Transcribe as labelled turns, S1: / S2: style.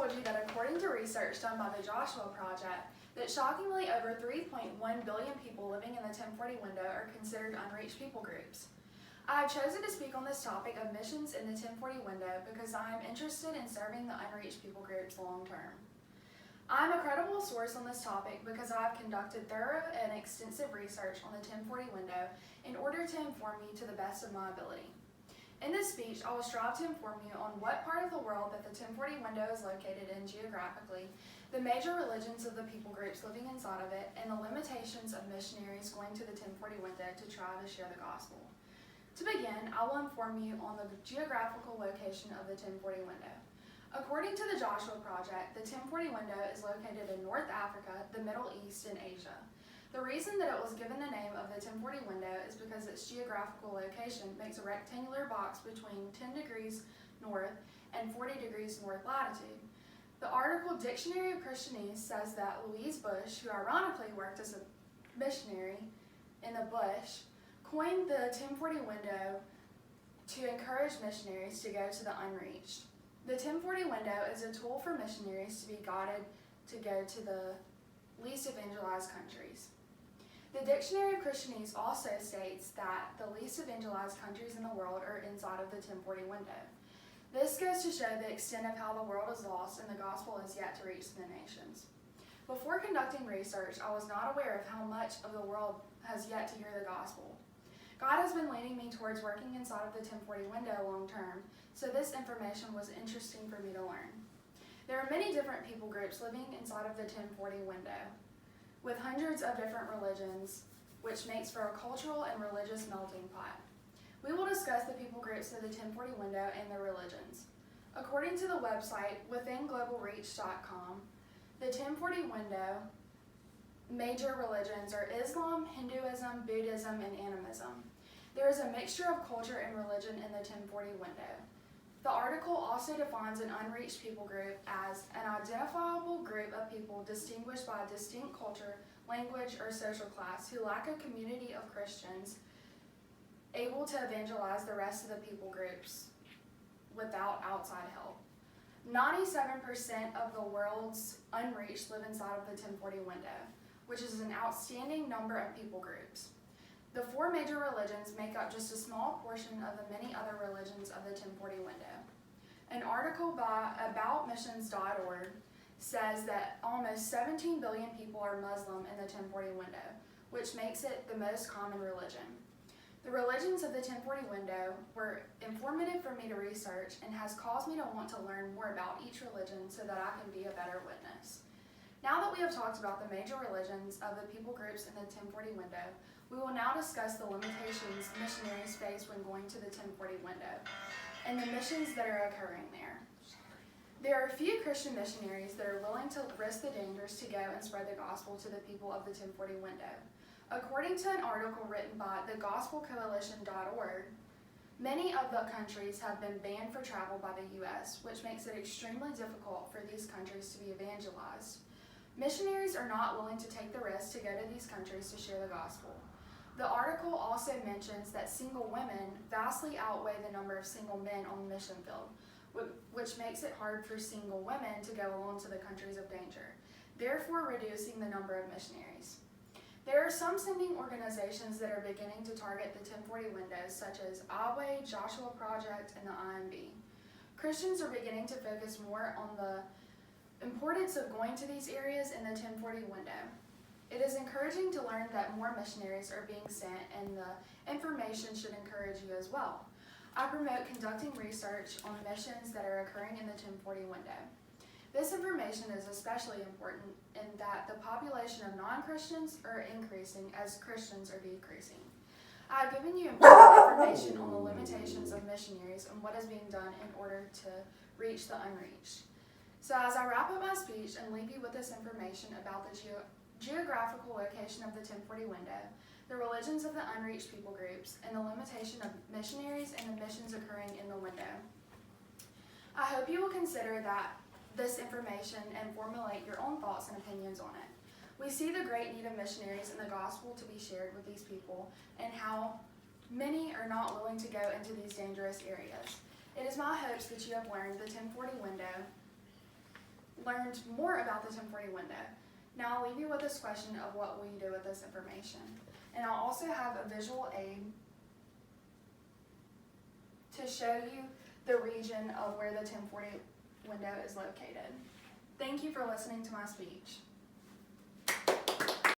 S1: told you that according to research done by the Joshua Project, that shockingly over 3.1 billion people living in the 1040 window are considered unreached people groups. I have chosen to speak on this topic of missions in the 1040 window because I am interested in serving the unreached people groups long term. I am a credible source on this topic because I have conducted thorough and extensive research on the 1040 window in order to inform you to the best of my ability. In this speech, I will strive to inform you on what part of the world that the 1040 window is located in geographically, the major religions of the people groups living inside of it, and the limitations of missionaries going to the 1040 window to try to share the gospel. To begin, I will inform you on the geographical location of the 1040 window. According to the Joshua Project, the 1040 window is located in North Africa, the Middle East, and Asia. The reason that it was given the name of the 1040 window is because its geographical location makes a rectangular box between 10 degrees north and 40 degrees north latitude. The article Dictionary of Christianese says that Louise Bush, who ironically worked as a missionary in the bush, coined the 1040 window to encourage missionaries to go to the unreached. The 1040 window is a tool for missionaries to be guided to go to the least evangelized countries. The Dictionary of Christianese also states that the least evangelized countries in the world are inside of the 1040 window. This goes to show the extent of how the world is lost and the gospel is yet to reach the nations. Before conducting research, I was not aware of how much of the world has yet to hear the gospel. God has been leading me towards working inside of the 1040 window long term, so this information was interesting for me to learn. There are many different people groups living inside of the 1040 window, with hundreds of different religions, which makes for a cultural and religious melting pot. We will discuss the people groups of the 1040 window and their religions. According to the website withinglobalreach.com, the 1040 window major religions are Islam, Hinduism, Buddhism, and animism. There is a mixture of culture and religion in the 1040 window. The article also defines an unreached people group as an identifiable group of people distinguished by a distinct culture, language, or social class who lack a community of Christians able to evangelize the rest of the people groups without outside help. 97% of the world's unreached live inside of the 1040 window, which is an outstanding number of people groups. The four major religions make up just a small portion of the many other religions of the 1040 window. An article by aboutmissions.org says that almost 17 billion people are Muslim in the 1040 window, which makes it the most common religion. The religions of the 1040 window were informative for me to research and has caused me to want to learn more about each religion so that I can be a better witness. Now that we have talked about the major religions of the people groups in the 1040 window, we will now discuss the limitations missionaries face when going to the 1040 window and the missions that are occurring there. There are few Christian missionaries that are willing to risk the dangers to go and spread the gospel to the people of the 1040 window. According to an article written by thegospelcoalition.org, many of the countries have been banned for travel by the U.S., which makes it extremely difficult for these countries to be evangelized. Missionaries are not willing to take the risk to go to these countries to share the gospel. The article also mentions that single women vastly outweigh the number of single men on the mission field, which makes it hard for single women to go alone to the countries of danger, therefore reducing the number of missionaries. There are some sending organizations that are beginning to target the 1040 windows, such as Away, Joshua Project, and the IMB. Christians are beginning to focus more on the importance of going to these areas in the 1040 window. It is encouraging to learn that more missionaries are being sent, and the information should encourage you as well. I promote conducting research on missions that are occurring in the 1040 window. This information is especially important in that the population of non-Christians are increasing as Christians are decreasing. I have given you important information on the limitations of missionaries and what is being done in order to reach the unreached. So as I wrap up my speech and leave you with this information about the geographical location of the 1040 window, the religions of the unreached people groups, and the limitation of missionaries and the missions occurring in the window, I hope you will consider this information and formulate your own thoughts and opinions on it. We see the great need of missionaries and the gospel to be shared with these people and how many are not willing to go into these dangerous areas. It is my hopes that you have learned the 1040 window learned more about the 1040 window. Now I'll leave you with this question of what will you do with this information. And I'll also have a visual aid to show you the region of where the 1040 window is located. Thank you for listening to my speech.